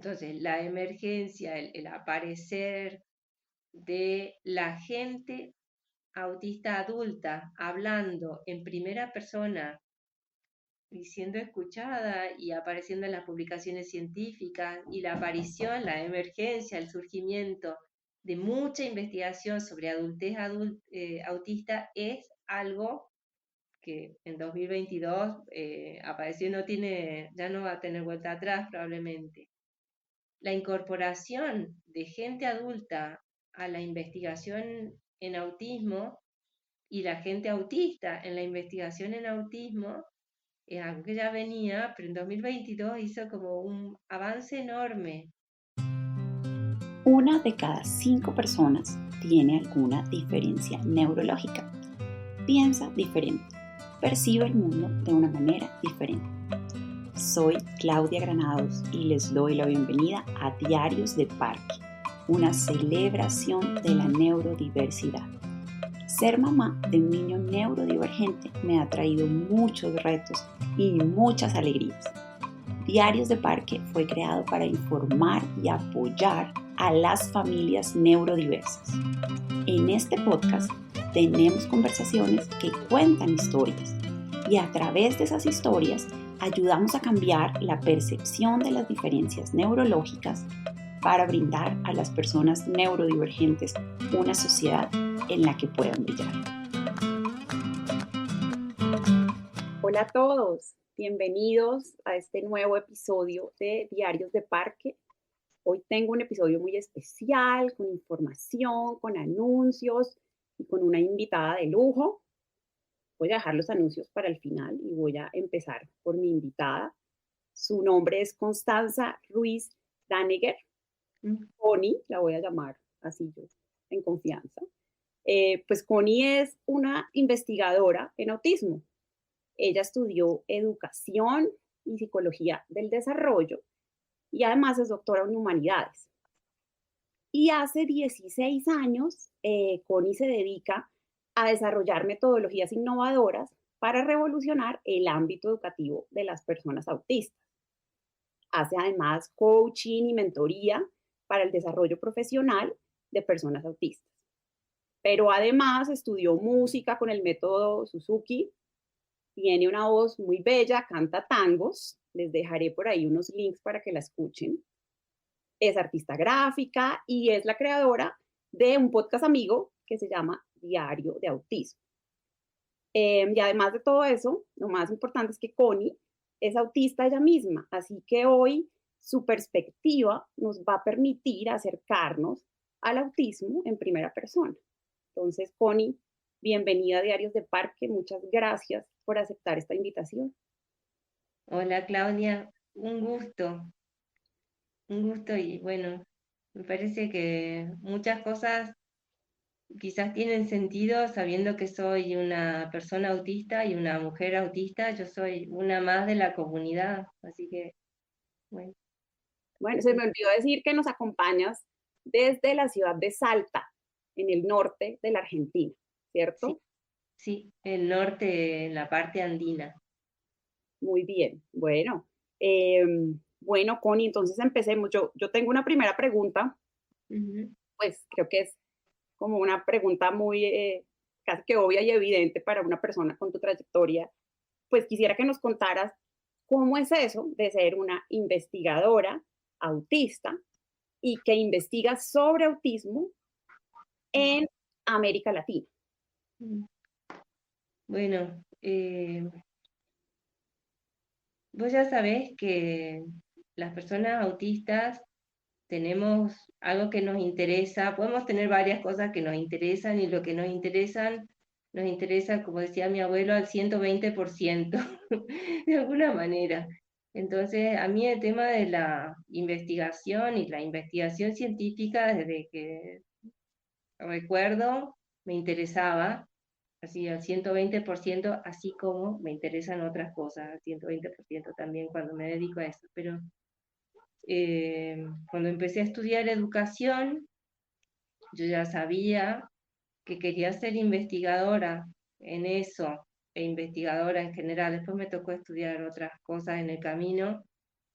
Entonces, la emergencia, el aparecer de la gente autista adulta hablando en primera persona y siendo escuchada y apareciendo en las publicaciones científicas y la aparición, la emergencia, el surgimiento de mucha investigación sobre adultez autista es algo que en 2022 apareció y ya no va a tener vuelta atrás probablemente. La incorporación de gente adulta a la investigación en autismo y la gente autista en la investigación en autismo es algo que ya venía, pero en 2022 hizo como un avance enorme. Una de cada 5 personas tiene alguna diferencia neurológica. Piensa diferente, percibe el mundo de una manera diferente. Soy Claudia Granados y les doy la bienvenida a Diarios de Parque, una celebración de la neurodiversidad. Ser mamá de un niño neurodivergente me ha traído muchos retos y muchas alegrías. Diarios de Parque fue creado para informar y apoyar a las familias neurodiversas. En este podcast tenemos conversaciones que cuentan historias y a través de esas historias ayudamos a cambiar la percepción de las diferencias neurológicas para brindar a las personas neurodivergentes una sociedad en la que puedan brillar. Hola a todos, bienvenidos a este nuevo episodio de Diarios de Parque. Hoy tengo un episodio muy especial, con información, con anuncios y con una invitada de lujo. Voy a dejar los anuncios para el final y voy a empezar por mi invitada. Su nombre es Constanza Ruiz Dannegger. Connie, la voy a llamar así yo, en confianza. Pues Connie es una investigadora en autismo. Ella estudió educación y psicología del desarrollo y además es doctora en humanidades. Y hace 16 años, Connie se dedica a desarrollar metodologías innovadoras para revolucionar el ámbito educativo de las personas autistas. Hace además coaching y mentoría para el desarrollo profesional de personas autistas. Pero además estudió música con el método Suzuki, tiene una voz muy bella, canta tangos, les dejaré por ahí unos links para que la escuchen. Es artista gráfica y es la creadora de un podcast amigo que se llama Diario de Autismo. Y además de todo eso, lo más importante es que Connie es autista ella misma, así que hoy su perspectiva nos va a permitir acercarnos al autismo en primera persona. Entonces, Connie, bienvenida a Diarios de Parque, muchas gracias por aceptar esta invitación. Hola Claudia, un gusto y bueno, me parece que muchas cosas quizás tienen sentido sabiendo que soy una persona autista y una mujer autista, yo soy una más de la comunidad, así que bueno. Bueno, se me olvidó decir que nos acompañas desde la ciudad de Salta, en el norte de la Argentina, Sí, ¿cierto? sí, el norte, en la parte andina. Muy bien. Bueno, eh, bueno, Connie, entonces empecemos. Yo tengo una primera pregunta, Ujú. pues creo que es como una pregunta muy casi que obvia y evidente para una persona con tu trayectoria. Pues quisiera que nos contaras cómo es eso de ser una investigadora autista y que investiga sobre autismo en América Latina. Mm. Bueno, vos ya sabés que las personas autistas tenemos algo que nos interesa, podemos tener varias cosas que nos interesan y lo que nos interesa, como decía mi abuelo, al 120%, de alguna manera. Entonces, a mí el tema de la investigación y la investigación científica, desde que recuerdo, me interesaba, así al 120%, así como me interesan otras cosas, al 120% también cuando me dedico a eso. Pero cuando empecé a estudiar educación, yo ya sabía que quería ser investigadora en eso, e investigadora en general. Después me tocó estudiar otras cosas en el camino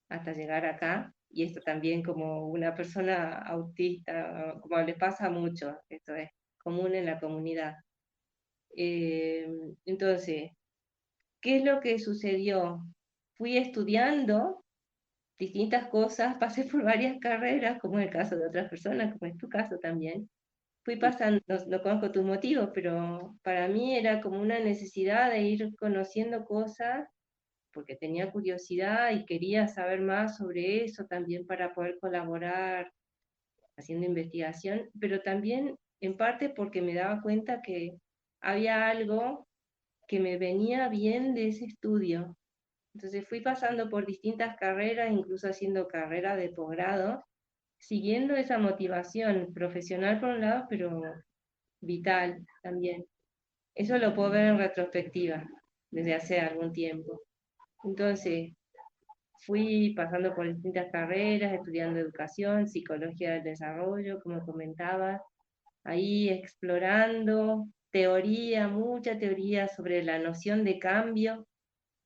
hasta llegar acá. y esto también como una persona autista, como le pasa mucho, esto es común en la comunidad. Entonces, ¿qué es lo que sucedió? Fui estudiando distintas cosas, pasé por varias carreras, como en el caso de otras personas, como es tu caso también. Fui pasando, no conozco tus motivos, pero para mí era como una necesidad de ir conociendo cosas, porque tenía curiosidad y quería saber más sobre eso también para poder colaborar haciendo investigación, pero también en parte porque me daba cuenta que había algo que me venía bien de ese estudio. Entonces fui pasando por distintas carreras, incluso haciendo carrera de posgrado, siguiendo esa motivación profesional por un lado, pero vital también. Eso lo puedo ver en retrospectiva desde hace algún tiempo. Entonces, fui pasando por distintas carreras, estudiando educación, psicología del desarrollo, como comentaba, ahí explorando teoría, mucha teoría sobre la noción de cambio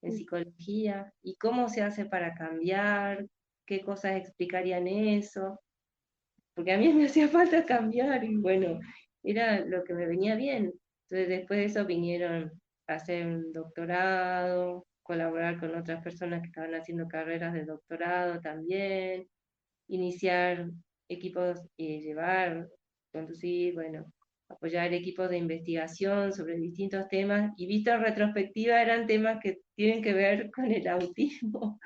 en psicología y cómo se hace para cambiar, qué cosas explicarían eso, porque a mí me hacía falta cambiar y bueno, era lo que me venía bien. Entonces después de eso vinieron a hacer un doctorado, colaborar con otras personas que estaban haciendo carreras de doctorado también, iniciar equipos y llevar, conducir, bueno, apoyar equipos de investigación sobre distintos temas y visto en retrospectiva eran temas que tienen que ver con el autismo.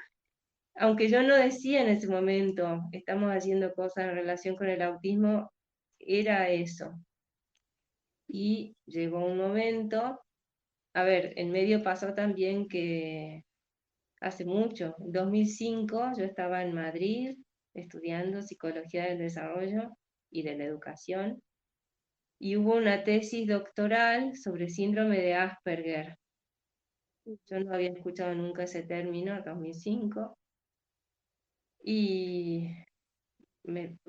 Aunque yo no decía en ese momento, estamos haciendo cosas en relación con el autismo, era eso. Y llegó un momento, a ver, en medio pasó también que hace mucho, en 2005 yo estaba en Madrid estudiando psicología del desarrollo y de la educación, y hubo una tesis doctoral sobre síndrome de Asperger. Yo no había escuchado nunca ese término, 2005, y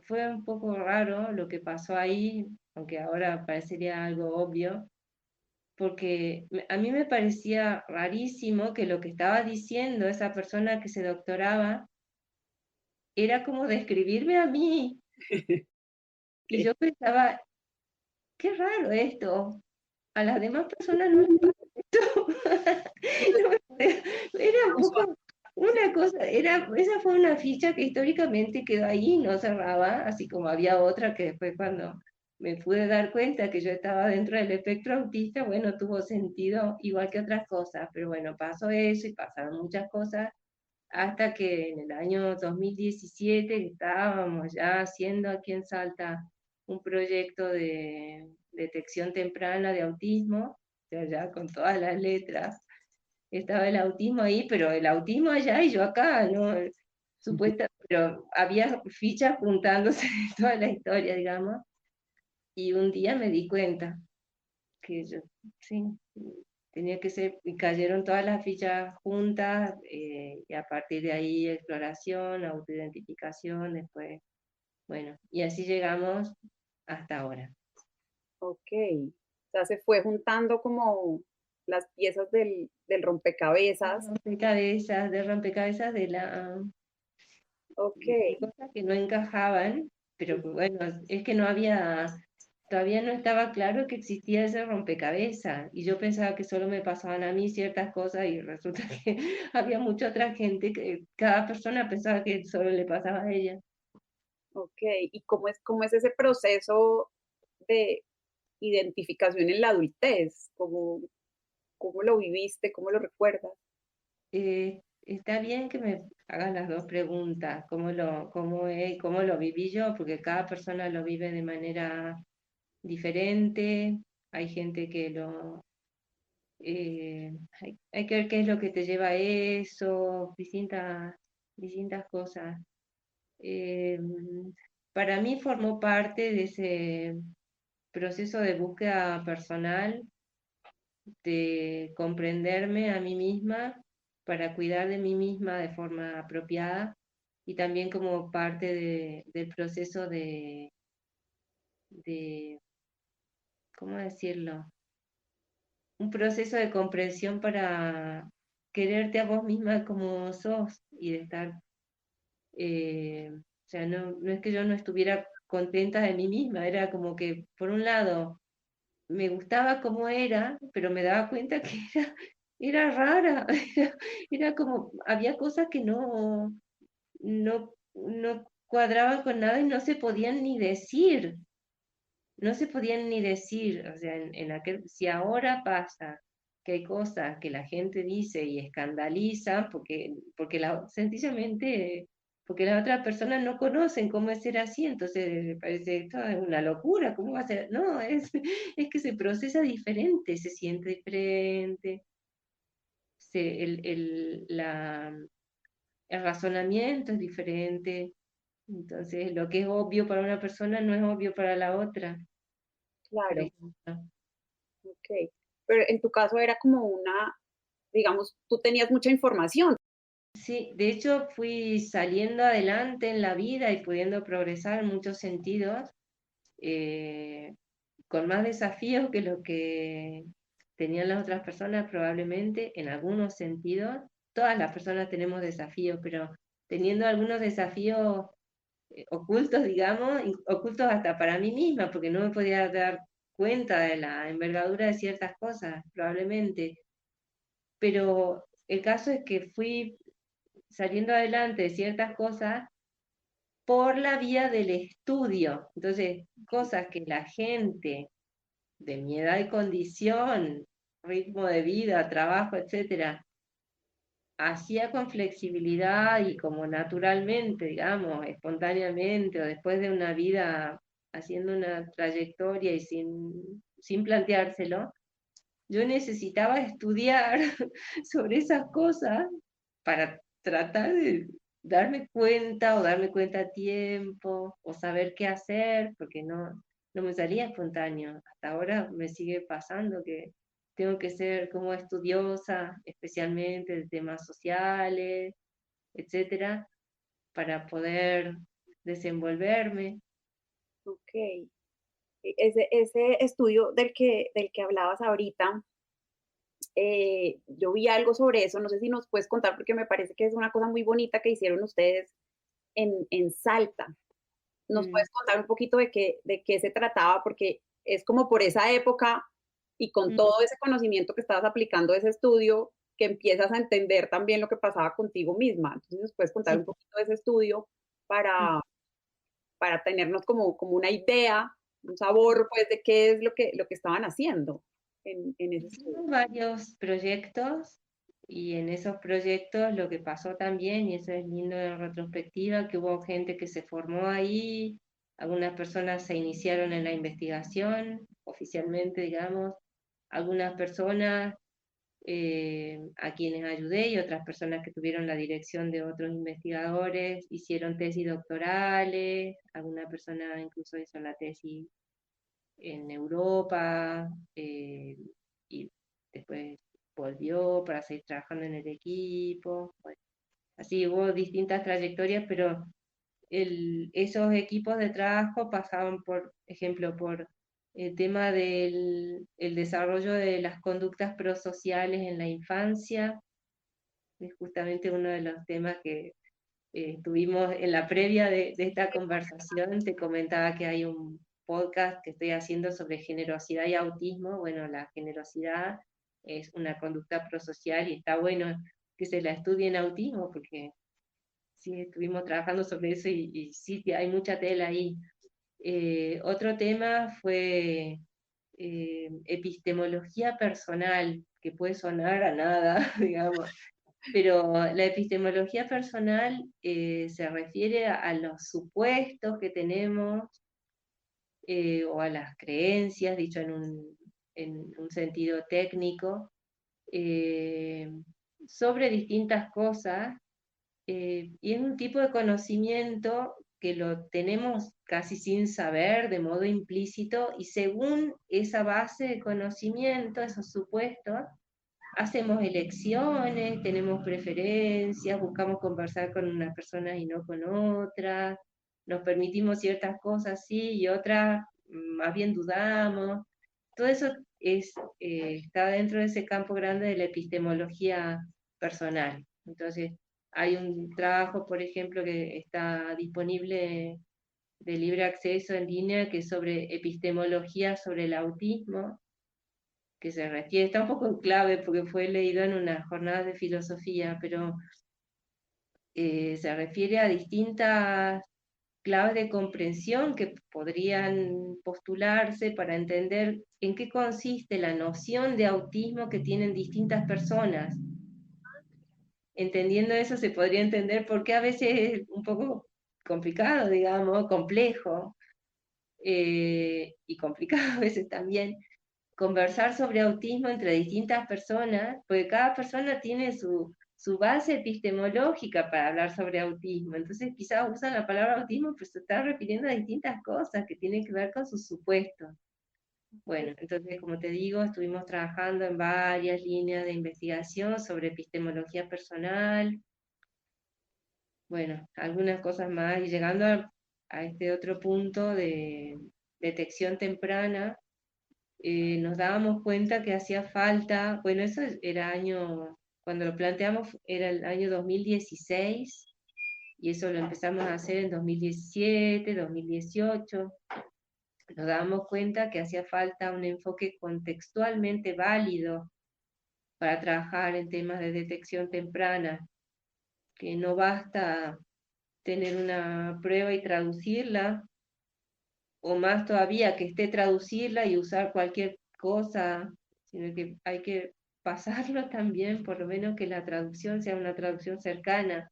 fue un poco raro lo que pasó ahí, aunque ahora parecería algo obvio, porque a mí me parecía rarísimo que lo que estaba diciendo esa persona que se doctoraba era como describirme a mí. Y yo pensaba, qué raro esto, a las demás personas no les pasa esto. Era un poco una cosa, esa fue una ficha que históricamente quedó ahí, no cerraba, así como había otra que después cuando me pude dar cuenta que yo estaba dentro del espectro autista, bueno, tuvo sentido igual que otras cosas, pero bueno, pasó eso y pasaron muchas cosas hasta que en el año 2017 estábamos ya haciendo aquí en Salta un proyecto de detección temprana de autismo, o sea, ya con todas las letras, estaba el autismo ahí, pero el autismo allá y yo acá, ¿no? Supuesta, pero había fichas juntándose de toda la historia, digamos, y un día me di cuenta que yo, sí, tenía que ser, y cayeron todas las fichas juntas, y a partir de ahí exploración, autoidentificación, después, bueno, y así llegamos hasta ahora. Ok, o sea, se fue juntando como las piezas del rompecabezas. De rompecabezas Ok, de cosas que no encajaban, pero bueno, es que no había, todavía no estaba claro que existía ese rompecabezas, y yo pensaba que solo me pasaban a mí ciertas cosas, y resulta que había mucha otra gente que cada persona pensaba que solo le pasaba a ella. ok. ¿Y cómo es ese proceso de identificación en la adultez? ¿Cómo lo viviste? ¿Cómo lo recuerdas? Está bien que me hagas las dos preguntas, cómo lo viví yo, porque cada persona lo vive de manera diferente, hay gente que hay que ver qué es lo que te lleva a eso, distintas cosas. Eh, para mí formó parte de ese proceso de búsqueda personal, de comprenderme a mí misma para cuidar de mí misma de forma apropiada y también como parte del proceso de, ¿cómo decirlo? Un proceso de comprensión para quererte a vos misma como sos y de estar O sea, no es que yo no estuviera contenta de mí misma, era como que, por un lado, me gustaba como era, pero me daba cuenta que era rara, era como, había cosas que no cuadraban con nada y no se podían ni decir, no se podían ni decir, o sea, si ahora pasa que hay cosas que la gente dice y escandaliza, sencillamente, porque las otras personas no conocen cómo es ser así, entonces me parece esto es una locura, ¿cómo va a ser? No, es que se procesa diferente, se siente diferente, el razonamiento es diferente, entonces lo que es obvio para una persona no es obvio para la otra, por Claro, ejemplo. ok. Pero en tu caso era como una, digamos, tú tenías mucha información. Sí, de hecho fui saliendo adelante en la vida y pudiendo progresar en muchos sentidos, eh, con más desafíos que lo que tenían las otras personas probablemente, en algunos sentidos. Todas las personas tenemos desafíos, pero teniendo algunos desafíos ocultos, digamos, ocultos hasta para mí misma, porque no me podía dar cuenta de la envergadura de ciertas cosas, probablemente. Pero el caso es que fui saliendo adelante de ciertas cosas por la vía del estudio. Entonces, cosas que la gente de mi edad y condición, ritmo de vida, trabajo, etcétera, hacía con flexibilidad y como naturalmente, digamos, espontáneamente, o después de una vida haciendo una trayectoria y sin planteárselo, yo necesitaba estudiar sobre esas cosas para tratar de darme cuenta a tiempo o saber qué hacer, porque no me salía espontáneo. Hasta ahora me sigue pasando que tengo que ser como estudiosa, especialmente de temas sociales, etcétera, para poder desenvolverme. Ok. Ese estudio del que hablabas ahorita, yo vi algo sobre eso, no sé si nos puedes contar porque me parece que es una cosa muy bonita que hicieron ustedes en Salta. ¿Nos Mm, puedes contar un poquito de qué se trataba? Porque es como por esa época y con mm, todo ese conocimiento que estabas aplicando a ese estudio, que empiezas a entender también lo que pasaba contigo misma. Entonces, ¿nos puedes contar un sí. poquito de ese estudio Mm. para tenernos como una idea, un sabor, pues, de qué es lo que estaban haciendo en ese estudio? Hicimos varios proyectos y en esos proyectos lo que pasó también, y eso es lindo en retrospectiva, que hubo gente que se formó ahí, algunas personas se iniciaron en la investigación oficialmente, digamos, algunas personas a quienes ayudé y otras personas que tuvieron la dirección de otros investigadores hicieron tesis doctorales, alguna persona incluso hizo la tesis en Europa y después volvió para seguir trabajando en el equipo. Bueno, así hubo distintas trayectorias, pero esos equipos de trabajo pasaban, por ejemplo, por el tema del el desarrollo de las conductas prosociales en la infancia, es justamente uno de los temas que tuvimos en la previa de esta conversación, te comentaba que hay un podcast que estoy haciendo sobre generosidad y autismo. Bueno, la generosidad es una conducta prosocial y está bueno que se la estudie en autismo porque sí estuvimos trabajando sobre eso y sí hay mucha tela ahí. Otro tema fue epistemología personal, que puede sonar a nada, digamos, pero la epistemología personal se refiere a los supuestos que tenemos o a las creencias, dicho en un sentido técnico, eh, sobre distintas cosas, y es un tipo de conocimiento que lo tenemos casi sin saber, de modo implícito, y según esa base de conocimiento, esos supuestos, hacemos elecciones, tenemos preferencias, buscamos conversar con unas personas y no con otras, nos permitimos ciertas cosas sí y otras más bien dudamos. Todo eso está dentro de ese campo grande de la epistemología personal. Entonces, hay un trabajo, por ejemplo, que está disponible de libre acceso en línea, que es sobre epistemología sobre el autismo, que se refiere, está un poco en clave porque fue leído en unas jornadas de filosofía, pero se refiere a distintas claves de comprensión que podrían postularse para entender en qué consiste la noción de autismo que tienen distintas personas. Entendiendo eso se podría entender por qué a veces es un poco complicado, digamos, complejo, y complicado a veces también, conversar sobre autismo entre distintas personas, porque cada persona tiene su base epistemológica para hablar sobre autismo. Entonces quizás usan la palabra autismo, pero se están refiriendo a distintas cosas que tienen que ver con sus supuestos. Bueno, entonces, como te digo, estuvimos trabajando en varias líneas de investigación sobre epistemología personal, bueno, algunas cosas más, y llegando a este otro punto de detección temprana, nos dábamos cuenta que hacía falta, bueno, eso era cuando lo planteamos era el año 2016, y eso lo empezamos a hacer en 2017, 2018. Nos dábamos cuenta que hacía falta un enfoque contextualmente válido para trabajar en temas de detección temprana, que no basta tener una prueba y traducirla, o más todavía que esté traducirla y usar cualquier cosa, sino que hay que pasarlo también, por lo menos que la traducción sea una traducción cercana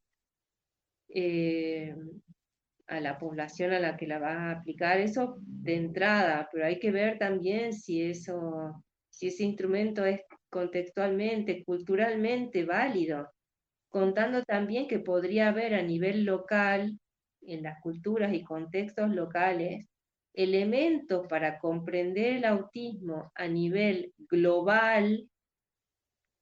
eh, a la población a la que la va a aplicar, eso de entrada, pero hay que ver también si ese instrumento es contextualmente, culturalmente válido, contando también que podría haber a nivel local, en las culturas y contextos locales, elementos para comprender el autismo a nivel global,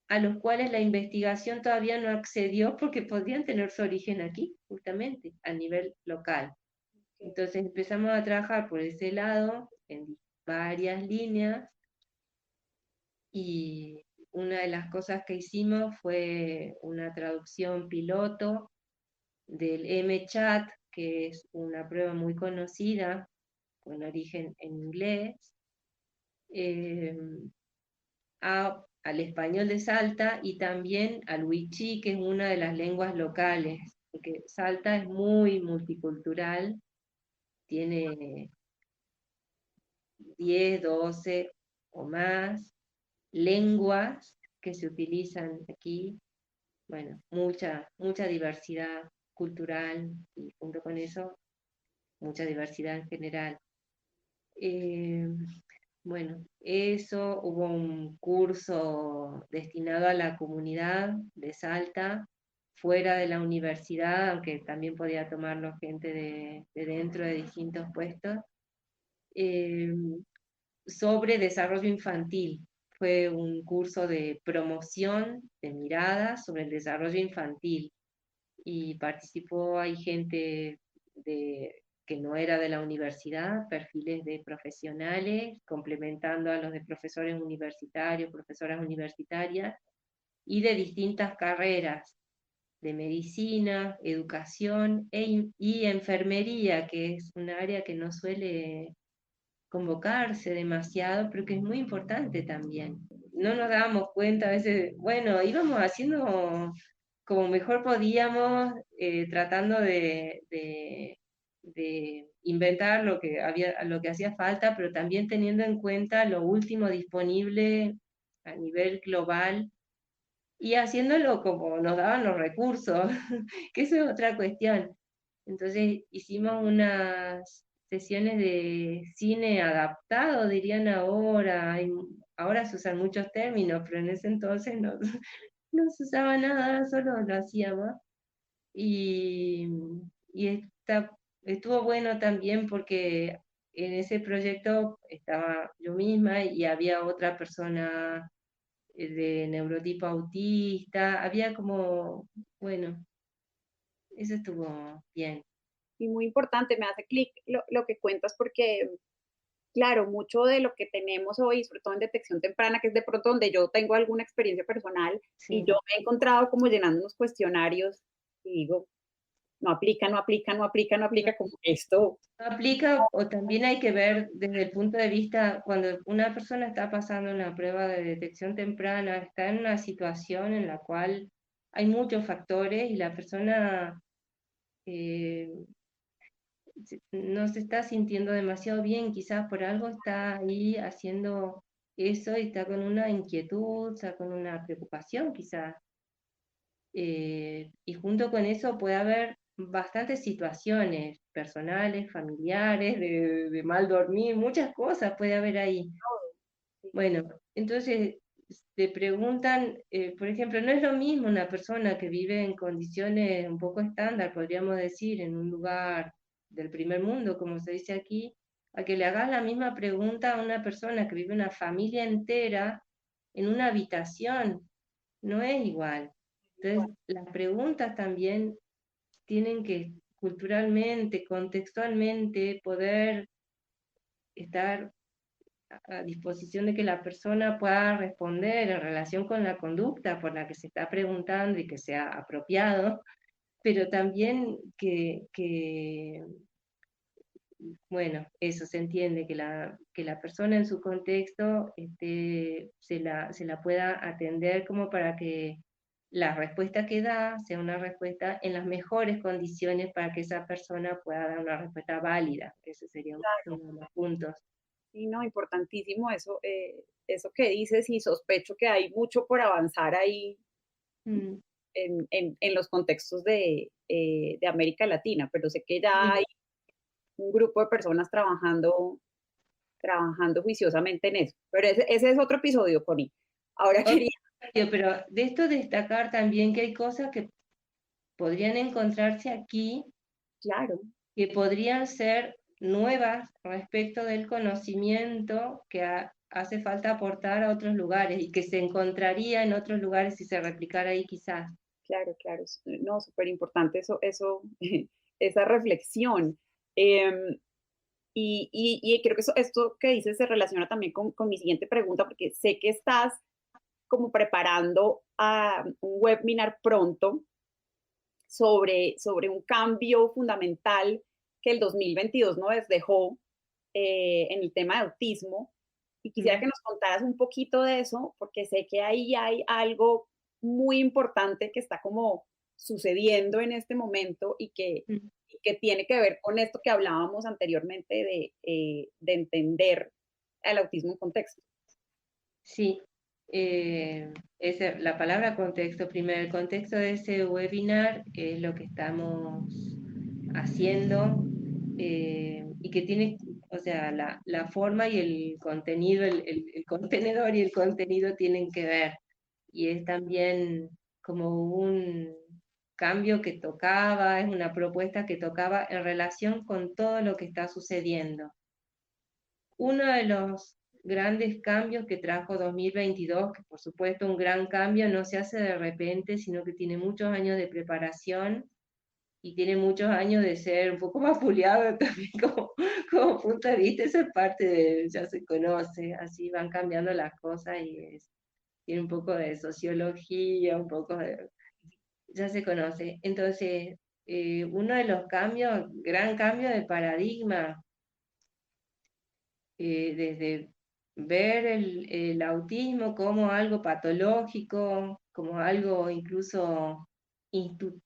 a los cuales la investigación todavía no accedió porque podrían tener su origen aquí, justamente, a nivel local. Entonces empezamos a trabajar por ese lado, en varias líneas, y una de las cosas que hicimos fue una traducción piloto del MChat, que es una prueba muy conocida, con origen en inglés, eh, al español de Salta y también al wichí, que es una de las lenguas locales, porque Salta es muy multicultural, tiene 10, 12 o más lenguas que se utilizan aquí, bueno, mucha diversidad cultural y junto con eso, mucha diversidad en general. Eh, bueno, eso, hubo un curso destinado a la comunidad de Salta, fuera de la universidad, aunque también podía tomarlo gente de dentro de distintos puestos, eh, sobre desarrollo infantil. Fue un curso de promoción de miradas sobre el desarrollo infantil y participó, hay gente que no era de la universidad, perfiles de profesionales, complementando a los de profesores universitarios, profesoras universitarias, y de distintas carreras, de medicina, educación y enfermería, que es un área que no suele convocarse demasiado, pero que es muy importante también. No nos dábamos cuenta a veces, bueno, íbamos haciendo como mejor podíamos, tratando de inventar lo que hacía falta, pero también teniendo en cuenta lo último disponible a nivel global y haciéndolo como nos daban los recursos, que eso es otra cuestión. Entonces hicimos unas sesiones de cine adaptado, dirían ahora. Ahora se usan muchos términos, pero en ese entonces no, no se usaba nada, solo lo hacíamos. Y, estuvo bueno también porque en ese proyecto estaba yo misma y había otra persona de neurotipo autista, había como, bueno, eso estuvo bien. Y muy importante, me hace clic lo que cuentas porque, claro, mucho de lo que tenemos hoy, sobre todo en detección temprana, que es de pronto donde yo tengo alguna experiencia personal y Sí, yo me he encontrado como llenando unos cuestionarios Y digo, no aplica, no aplica, no aplica, no aplica, como esto. Aplica o también hay que ver desde el punto de vista, cuando una persona está pasando una prueba de detección temprana, está en una situación en la cual hay muchos factores y la persona eh, no se está sintiendo demasiado bien, quizás por algo está ahí haciendo eso y está con una inquietud, está con una preocupación quizás. Y junto con eso puede haber bastantes situaciones personales, familiares, de mal dormir, muchas cosas puede haber ahí. Bueno, entonces te preguntan, por ejemplo, no es lo mismo una persona que vive en condiciones un poco estándar, podríamos decir, en un lugar del primer mundo, como se dice aquí, a que le hagas la misma pregunta a una persona que vive una familia entera en una habitación. No es igual. Entonces, las preguntas también tienen que culturalmente, contextualmente, poder estar a disposición de que la persona pueda responder en relación con la conducta por la que se está preguntando y que sea apropiado, pero también bueno, eso se entiende, que la persona en su contexto se la pueda atender como para que la respuesta que da sea una respuesta en las mejores condiciones para que esa persona pueda dar una respuesta válida. Ese sería uno de los puntos. Sí, no, importantísimo eso, eso que dices y sospecho que hay mucho por avanzar ahí Mm, en los contextos de América Latina, pero sé que ya sí. hay un grupo de personas trabajando juiciosamente en eso. Pero ese es otro episodio, Connie. Ahora Otro quería, medio, pero de esto destacar también que hay cosas que podrían encontrarse aquí claro, que podrían ser nuevas respecto del conocimiento que hace falta aportar a otros lugares y que se encontraría en otros lugares si se replicara ahí quizás. claro, claro, no, súper importante eso, esa reflexión. Eh, y creo que esto que dices se relaciona también con mi siguiente pregunta, porque sé que estás como preparando a un webinar pronto sobre un cambio fundamental que el 2022 nos dejó en el tema de autismo. Y quisiera Mm, que nos contaras un poquito de eso, porque sé que ahí hay algo muy importante que está como sucediendo en este momento mm. y que tiene que ver con esto que hablábamos anteriormente de entender el autismo en contexto. Sí, la palabra contexto, primero, el contexto de ese webinar es lo que estamos haciendo y que tiene, o sea, la forma y el contenido, el contenedor y el contenido tienen que ver. Y es también como un cambio que tocaba, es una propuesta que tocaba en relación con todo lo que está sucediendo. Uno de los grandes cambios que trajo 2022, que por supuesto un gran cambio no se hace de repente, sino que tiene muchos años de preparación y tiene muchos años de ser un poco vapuleado también como punto de vista, eso es parte de, ya se conoce, así van cambiando las cosas y tiene un poco de sociología, un poco de, ya se conoce. Entonces, uno de los cambios, gran cambio de paradigma, desde ver el autismo como algo patológico, como algo incluso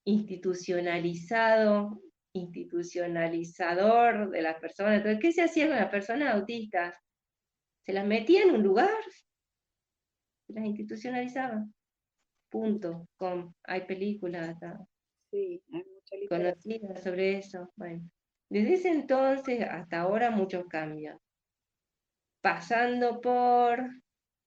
institucionalizado, institucionalizador de las personas. Entonces, ¿qué se hacía con las personas autistas? Se las metía en un lugar, se las institucionalizaba. Punto. Hay películas Sí, hay mucha literatura. conocidas sobre eso. Bueno, desde ese entonces hasta ahora muchos cambios. Pasando por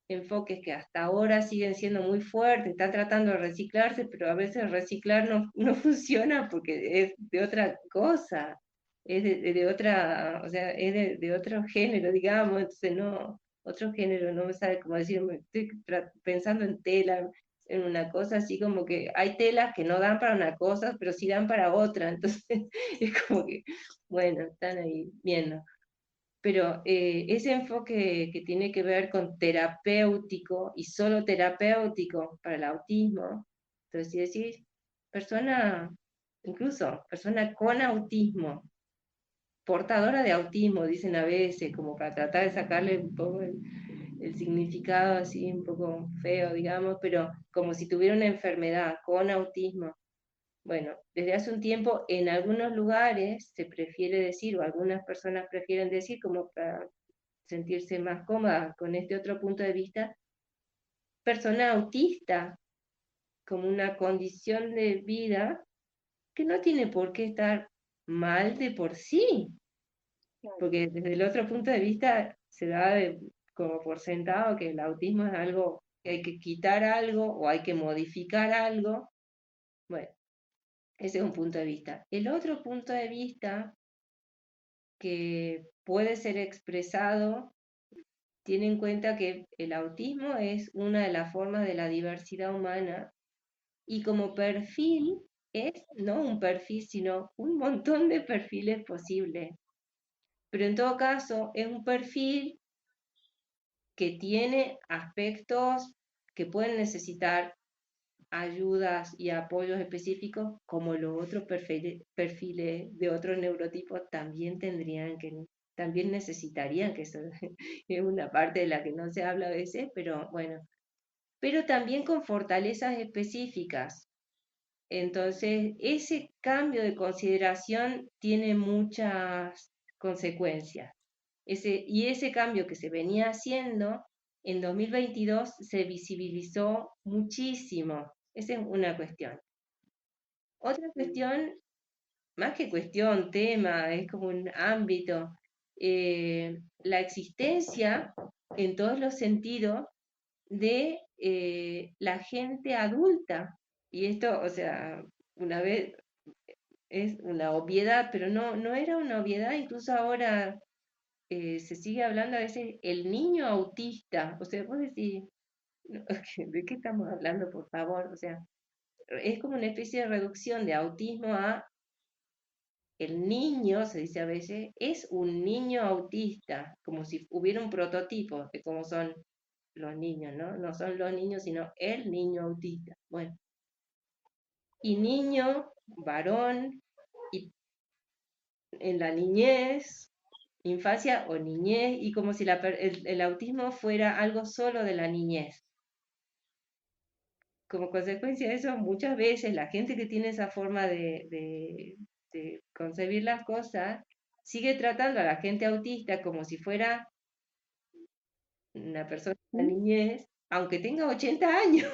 enfoques que hasta ahora siguen siendo muy fuertes, están tratando de reciclarse, pero a veces reciclar no funciona porque es de otra cosa, es de otra, o sea, es de otro género, digamos, entonces no, otro género, no me sabe cómo decirme, estoy pensando en tela, en una cosa así como que hay telas que no dan para una cosa, pero sí dan para otra, entonces es como que, bueno, están ahí viendo, pero ese enfoque que tiene que ver con terapéutico y solo terapéutico para el autismo, entonces si decís, persona incluso persona con autismo, portadora de autismo, dicen a veces, como para tratar de sacarle un poco el significado así un poco feo, digamos, pero como si tuviera una enfermedad con autismo. Bueno, desde hace un tiempo en algunos lugares se prefiere decir, o algunas personas prefieren decir, como para sentirse más cómodas con este otro punto de vista, persona autista como una condición de vida que no tiene por qué estar mal de por sí, Claro. porque desde el otro punto de vista se da como por sentado que el autismo es algo que hay que quitar algo o hay que modificar algo. Bueno, ese es un punto de vista. El otro punto de vista que puede ser expresado tiene en cuenta que el autismo es una de las formas de la diversidad humana y como perfil es no un perfil, sino un montón de perfiles posibles. Pero en todo caso es un perfil que tiene aspectos que pueden necesitar ayudas y apoyos específicos, como los otros perfiles de otros neurotipos también también necesitarían, que eso es una parte de la que no se habla a veces, pero bueno, pero también con fortalezas específicas. Entonces, ese cambio de consideración tiene muchas consecuencias. Y ese cambio que se venía haciendo en 2022 se visibilizó muchísimo. Esa es una cuestión. Otra cuestión, más que cuestión, tema, es como un ámbito, la existencia en todos los sentidos de la gente adulta. Y esto, o sea, una vez es una obviedad, pero no era una obviedad, incluso ahora se sigue hablando a veces el niño autista, o sea, vos decís, no, ¿de qué estamos hablando, por favor? O sea, es como una especie de reducción de autismo a el niño, se dice a veces, es un niño autista, como si hubiera un prototipo de cómo son los niños, ¿no? No son los niños, sino el niño autista. Bueno, y niño, varón, y en la niñez, infancia o niñez, y como si el autismo fuera algo solo de la niñez. Como consecuencia de eso, muchas veces la gente que tiene esa forma de concebir las cosas sigue tratando a la gente autista como si fuera una persona de la ¿Mm? niñez, aunque tenga 80 años.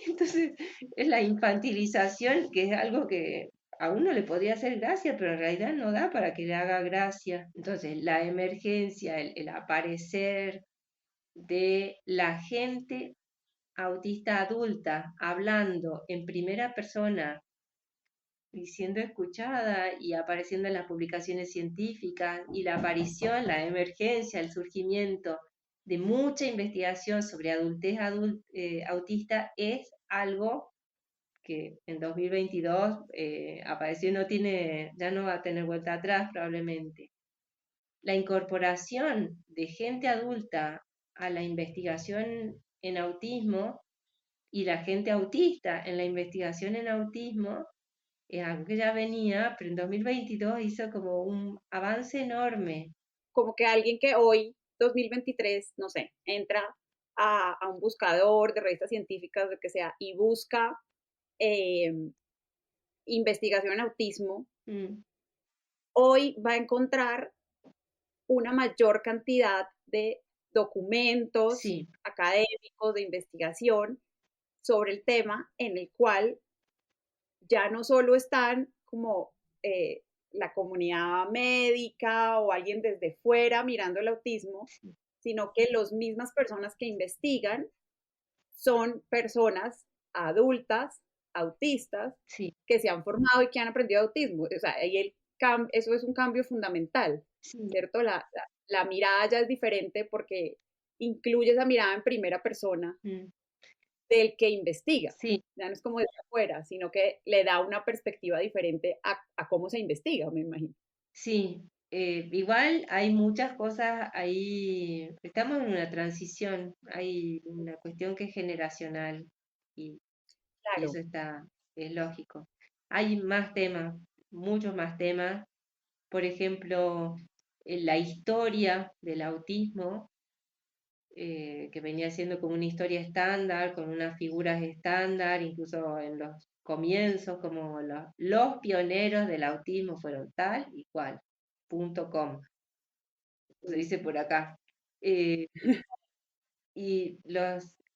Entonces, es la infantilización, que es algo que a uno le podría hacer gracia, pero en realidad no da para que le haga gracia. Entonces, la emergencia, el aparecer de la gente autista adulta hablando en primera persona y siendo escuchada y apareciendo en las publicaciones científicas y la aparición, la emergencia, el surgimiento de mucha investigación sobre adultez autista es algo que en 2022 apareció y ya no va a tener vuelta atrás probablemente. La incorporación de gente adulta a la investigación en autismo y la gente autista en la investigación en autismo es algo que ya venía, pero en 2022 hizo como un avance enorme. Como que alguien que hoy, 2023, no sé, entra a un buscador de revistas científicas, lo que sea, y busca eh, investigación en autismo, Mm, hoy va a encontrar una mayor cantidad de documentos sí, académicos de investigación sobre el tema en el cual ya no solo están como la comunidad médica o alguien desde fuera mirando el autismo, sí, sino que las mismas personas que investigan son personas adultas, autistas, sí, que se han formado y que han aprendido autismo. O sea, ahí eso es un cambio fundamental, sí, ¿cierto? La mirada ya es diferente porque incluye esa mirada en primera persona mm, del que investiga. sí, Ya no es como desde afuera, sino que le da una perspectiva diferente a cómo se investiga, me imagino. sí. Igual hay muchas cosas ahí, estamos en una transición, hay una cuestión que es generacional y, y eso Claro. es lógico. hay más temas, muchos más temas. Por ejemplo, la historia del autismo, que venía siendo como una historia estándar, con unas figuras estándar, incluso en los comienzos, como los pioneros del autismo fueron tal y cual, .com, se Sí. dice por acá. Eh, y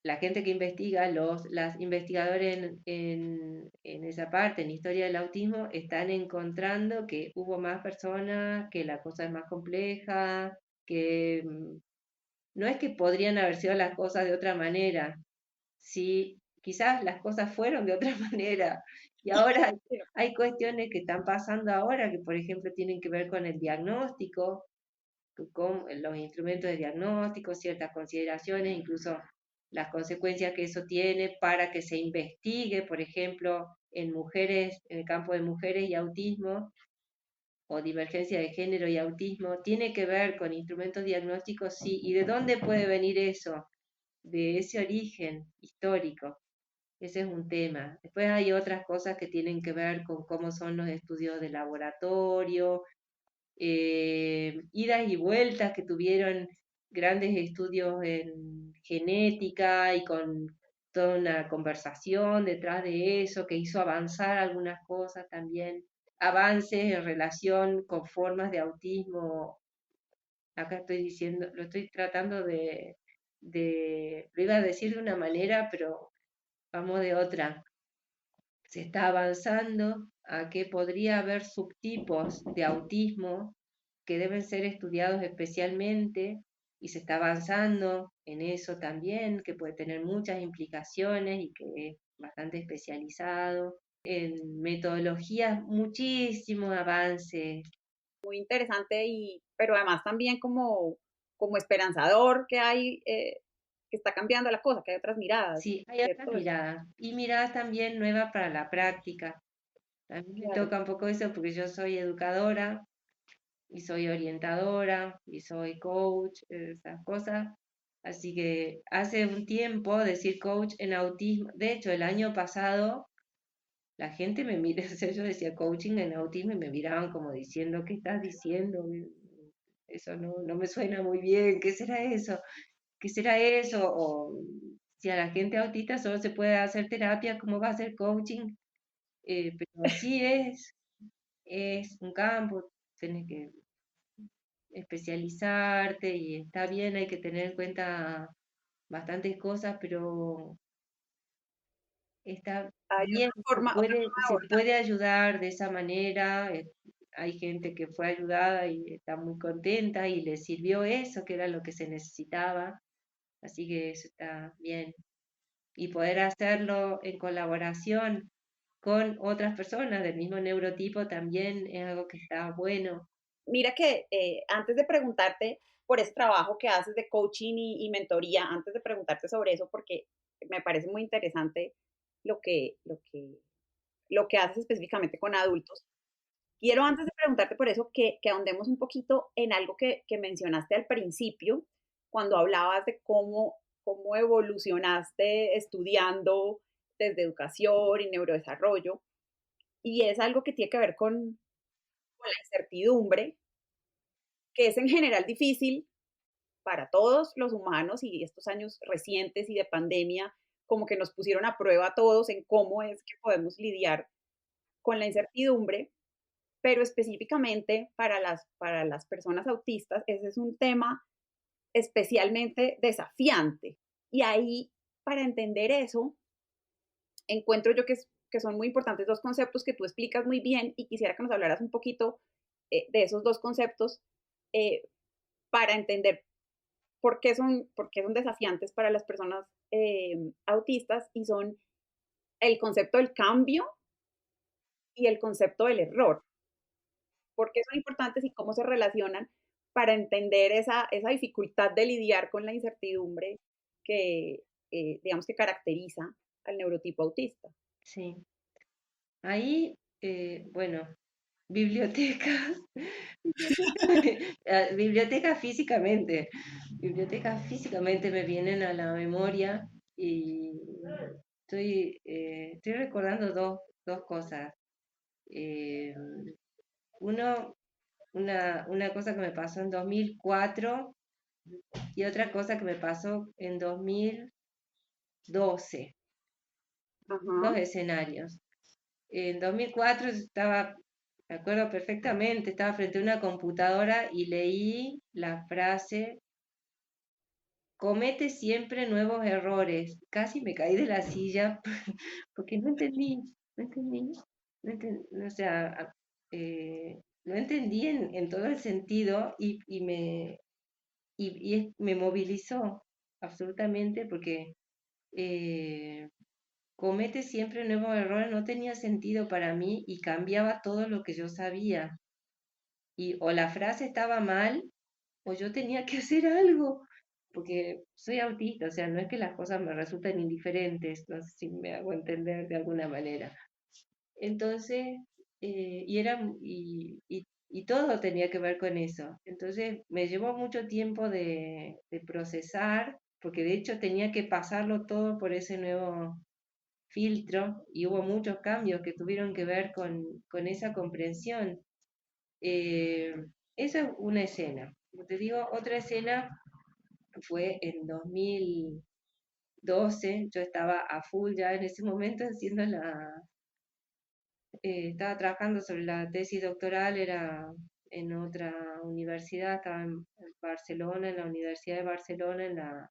la gente que investiga, las investigadores en esa parte, en historia del autismo, están encontrando que hubo más personas, que la cosa es más compleja, que no es que podrían haber sido las cosas de otra manera, sí, quizás las cosas fueron de otra manera. Y ahora Sí, no, hay cuestiones que están pasando ahora que, por ejemplo, tienen que ver con el diagnóstico, con los instrumentos de diagnóstico, ciertas consideraciones, incluso las consecuencias que eso tiene para que se investigue, por ejemplo, en mujeres, en el campo de mujeres y autismo, o divergencia de género y autismo, tiene que ver con instrumentos diagnósticos, sí. ¿Y de dónde puede venir eso? De ese origen histórico. Ese es un tema. Después hay otras cosas que tienen que ver con cómo son los estudios de laboratorio, idas y vueltas que tuvieron grandes estudios en genética y con toda una conversación detrás de eso que hizo avanzar algunas cosas también, avances en relación con formas de autismo. Acá estoy diciendo, lo estoy tratando lo iba a decir de una manera, pero vamos de otra. Se está avanzando a que podría haber subtipos de autismo que deben ser estudiados especialmente y se está avanzando en eso también, que puede tener muchas implicaciones y que es bastante especializado. En metodologías, muchísimos avances. muy interesante pero además también como esperanzador que hay, que está cambiando la cosa, que hay otras miradas, Sí, hay otras ¿cierto? miradas y miradas también nuevas para la práctica. A mí me Claro. toca un poco eso porque yo soy educadora y soy orientadora y soy coach, esas cosas. Así que hace un tiempo decir coach en autismo, de hecho el año pasado la gente me mira, o sea, yo decía coaching en autismo y me miraban como diciendo, ¿qué estás diciendo? Eso no me suena muy bien, ¿qué será eso? ¿Qué será eso? O si a la gente autista solo se puede hacer terapia, ¿cómo va a ser coaching? Pero sí es un campo, tienes que especializarte y está bien, hay que tener en cuenta bastantes cosas, pero está Hay bien, otra forma de se abordar. puede ayudar de esa manera. Hay gente que fue ayudada y está muy contenta y le sirvió eso, que era lo que se necesitaba, así que eso está bien. Y poder hacerlo en colaboración con otras personas del mismo neurotipo también es algo que está bueno. Mira que antes de preguntarte por ese trabajo que haces de coaching y mentoría, antes de preguntarte sobre eso, porque me parece muy interesante lo que, lo que, lo que haces específicamente con adultos, quiero antes de preguntarte por eso que ahondemos un poquito en algo que mencionaste al principio, cuando hablabas de cómo evolucionaste estudiando desde educación y neurodesarrollo, y es algo que tiene que ver con la incertidumbre, que es en general difícil para todos los humanos y estos años recientes y de pandemia como que nos pusieron a prueba a todos en cómo es que podemos lidiar con la incertidumbre, pero específicamente para las personas autistas, ese es un tema especialmente desafiante. Y ahí, para entender eso, encuentro yo que son muy importantes dos conceptos que tú explicas muy bien y quisiera que nos hablaras un poquito de esos dos conceptos eh, para entender por qué son desafiantes para las personas autistas y son el concepto del cambio y el concepto del error. ¿Por qué son importantes y cómo se relacionan para entender esa dificultad de lidiar con la incertidumbre que, digamos, que caracteriza al neurotipo autista? Sí. Ahí, bueno, bibliotecas, bibliotecas físicamente me vienen a la memoria y estoy recordando dos cosas. Eh, uno, una cosa que me pasó en 2004 y otra cosa que me pasó en 2012, dos Ajá, escenarios. En 2004 estaba, me acuerdo perfectamente, estaba frente a una computadora y leí la frase: comete siempre nuevos errores. Casi me caí de la silla porque no entendí, no entendí, o sea, no entendí en todo el sentido y me movilizó absolutamente porque eh, comete siempre nuevos errores no tenía sentido para mí y cambiaba todo lo que yo sabía. Y o la frase estaba mal o yo tenía que hacer algo, porque soy autista, o sea, no es que las cosas me resulten indiferentes, no sé si me hago entender de alguna manera. Entonces, y todo tenía que ver con eso. Entonces, me llevó mucho tiempo de procesar, porque de hecho tenía que pasarlo todo por ese nuevo filtro y hubo muchos cambios que tuvieron que ver con esa comprensión. Eh, Esa es una escena. Como te digo, otra escena fue en 2012. Yo estaba a full ya en ese momento haciendo estaba trabajando sobre la tesis doctoral, era en otra universidad, estaba en Barcelona, en la Universidad de Barcelona,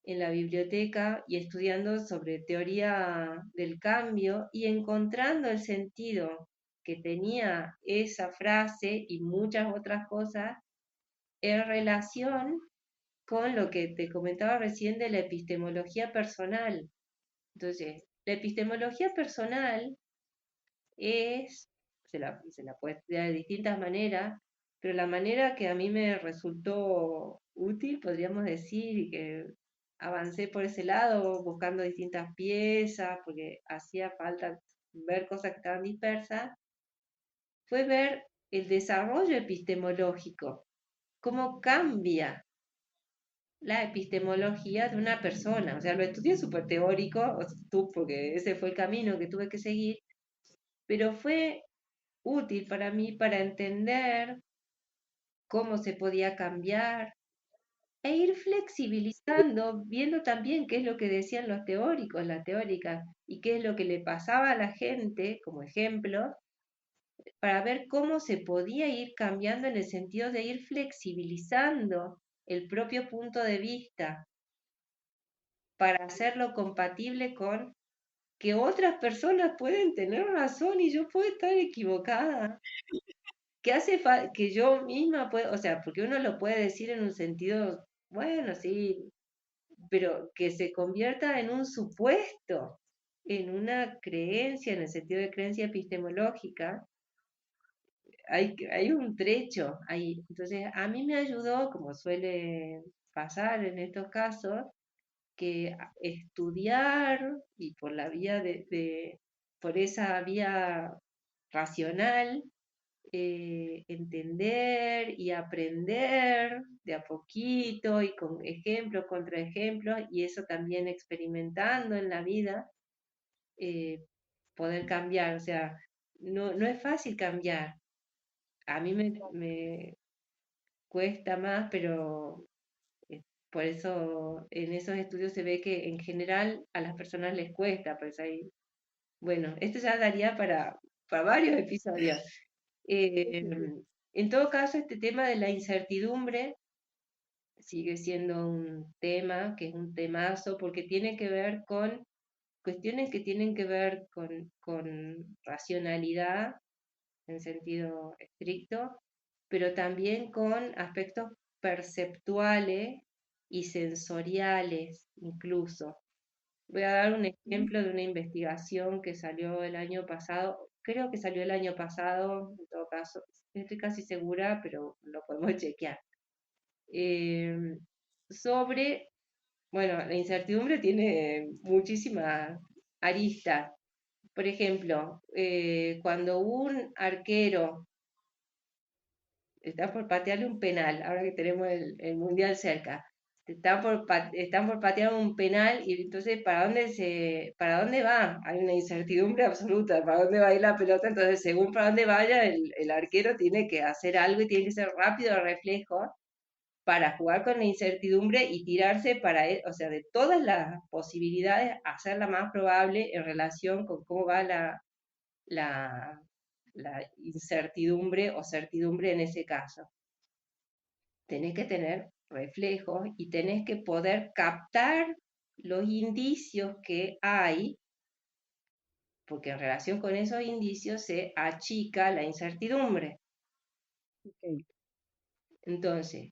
en la biblioteca y estudiando sobre teoría del cambio y encontrando el sentido que tenía esa frase y muchas otras cosas en relación con lo que te comentaba recién de la epistemología personal. Entonces, la epistemología personal se la puede estudiar de distintas maneras, pero la manera que a mí me resultó útil, podríamos decir, y que avancé por ese lado buscando distintas piezas, porque hacía falta ver cosas que estaban dispersas, fue ver el desarrollo epistemológico, cómo cambia la epistemología de una persona. O sea, lo estudié súper teórico, tú, porque ese fue el camino que tuve que seguir, pero fue útil para mí para entender cómo se podía cambiar e ir flexibilizando, viendo también qué es lo que decían los teóricos, las teóricas, y qué es lo que le pasaba a la gente, como ejemplo, para ver cómo se podía ir cambiando en el sentido de ir flexibilizando el propio punto de vista para hacerlo compatible con que otras personas pueden tener razón y yo puedo estar equivocada. Que hace que yo misma puedo, o sea, porque uno lo puede decir en un sentido, bueno, sí, pero que se convierta en un supuesto, en una creencia, en el sentido de creencia epistemológica, hay un trecho ahí. Entonces, a mí me ayudó, como suele pasar en estos casos, que estudiar y por la vía por esa vía racional, entender y aprender de a poquito y con ejemplos, contraejemplos, y eso también experimentando en la vida, eh, poder cambiar. O sea, no es fácil cambiar. A mí me cuesta más, pero por eso en esos estudios se ve que en general a las personas les cuesta, pues ahí, bueno, esto ya daría para varios episodios. Eh, en todo caso, este tema de la incertidumbre sigue siendo un tema que es un temazo porque tiene que ver con cuestiones que tienen que ver con racionalidad en sentido estricto, pero también con aspectos perceptuales y sensoriales incluso. Voy a dar un ejemplo de una investigación que salió el año pasado, creo que salió el año pasado, en todo caso, estoy casi segura, pero lo podemos chequear. Eh, Sobre, bueno, la incertidumbre tiene muchísimas aristas. Por ejemplo, cuando un arquero está por patearle un penal, ahora que tenemos el mundial cerca, están por patear un penal y entonces para dónde va? Hay una incertidumbre absoluta, ¿para dónde va a ir la pelota? Entonces, según para dónde vaya, el arquero tiene que hacer algo y tiene que ser rápido de reflejo para jugar con la incertidumbre y tirarse o sea, de todas las posibilidades, hacer la más probable en relación con cómo va la, la incertidumbre o certidumbre en ese caso. Tenés que tener reflejos y tenés que poder captar los indicios que hay, porque en relación con esos indicios se achica la incertidumbre. Ok. Entonces,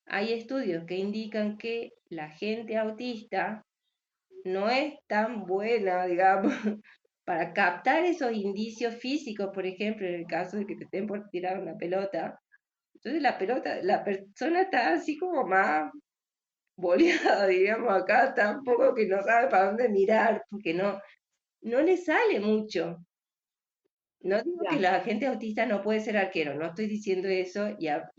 hay estudios que indican que la gente autista no es tan buena, digamos, para captar esos indicios físicos, por ejemplo, en el caso de que te estén por tirar una pelota. Entonces la persona está así como más boleada, digamos, acá tampoco que no sabe para dónde mirar, porque no le sale mucho. No digo que Ya, la gente autista no puede ser arquero, no estoy diciendo eso y ya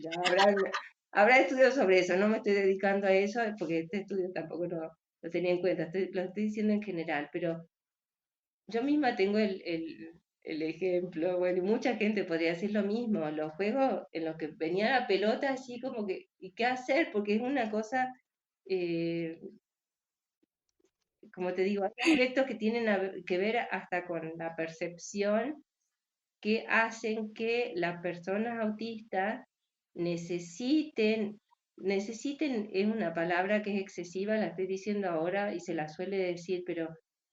habrá estudios sobre eso, no me estoy dedicando a eso porque este estudio tampoco lo tenía en cuenta, lo estoy diciendo en general, pero yo misma tengo el ejemplo, bueno, y mucha gente podría decir lo mismo, los juegos en los que venía la pelota así como que, ¿y qué hacer? Porque es una cosa, eh, como te digo, hay aspectos que tienen que ver hasta con la percepción que hacen que las personas autistas necesiten, necesiten es una palabra que es excesiva, la estoy diciendo ahora y se la suele decir, pero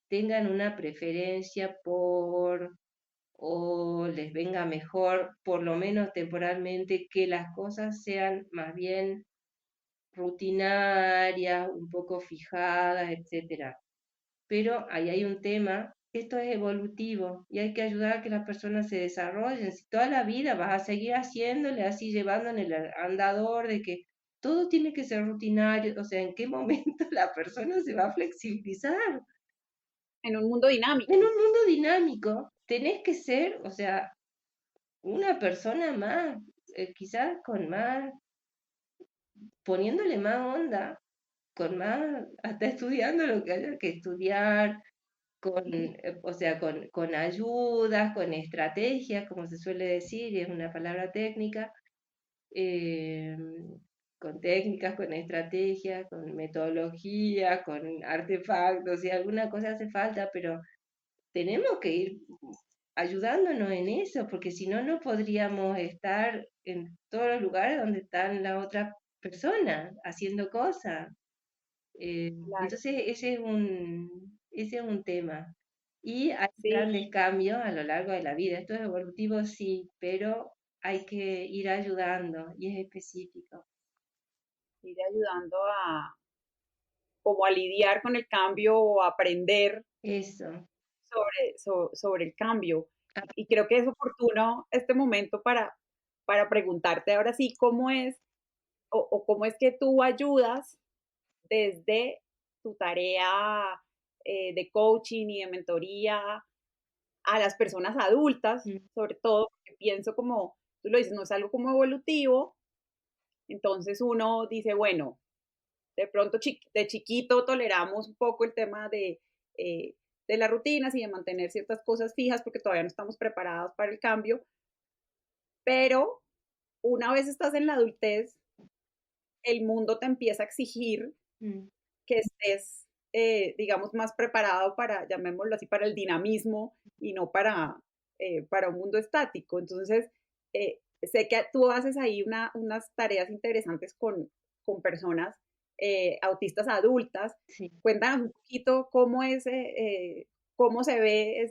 tengan una preferencia por o les venga mejor, por lo menos temporalmente, que las cosas sean más bien rutinarias, un poco fijadas, etcétera. Pero ahí hay un tema, esto es evolutivo y hay que ayudar a que las personas se desarrollen. Si toda la vida vas a seguir haciéndole así, llevando en el andador de que todo tiene que ser rutinario, o sea, ¿en qué momento la persona se va a flexibilizar? en un mundo En dinámico. un mundo dinámico, tenés que ser, o sea, una persona más, quizás con más, poniéndole más onda, con más, hasta estudiando lo que haya que estudiar, o sea, con ayudas, con estrategias, como se suele decir, y es una palabra técnica, eh, con técnicas, con estrategias, con metodología, con artefactos, y alguna cosa hace falta, pero tenemos que ir ayudándonos en eso, porque si no, no podríamos estar en todos los lugares donde están las otras personas haciendo cosas. Claro, Entonces, ese es un tema. Y hay sí, grandes cambios a lo largo de la vida. Esto es evolutivo, sí, pero hay que ir ayudando y es específico. ir ayudando a como a lidiar con el cambio o a aprender Eso. sobre el cambio. Ah, Y creo que es oportuno este momento para preguntarte ahora sí cómo es o cómo es que tú ayudas desde tu tarea de coaching y de mentoría a las personas adultas, mm, sobre todo, porque pienso como, tú lo dices, no es algo como evolutivo, entonces uno dice, bueno, de pronto de chiquito toleramos un poco el tema eh, de las rutinas y de mantener ciertas cosas fijas porque todavía no estamos preparados para el cambio, pero una vez estás en la adultez, el mundo te empieza a exigir mm. que estés, digamos, más preparado para, llamémoslo así, para el dinamismo y no para un mundo estático. Entonces, sé que tú haces ahí unas tareas interesantes con personas autistas adultas. Sí. Cuéntanos un poquito cómo se ve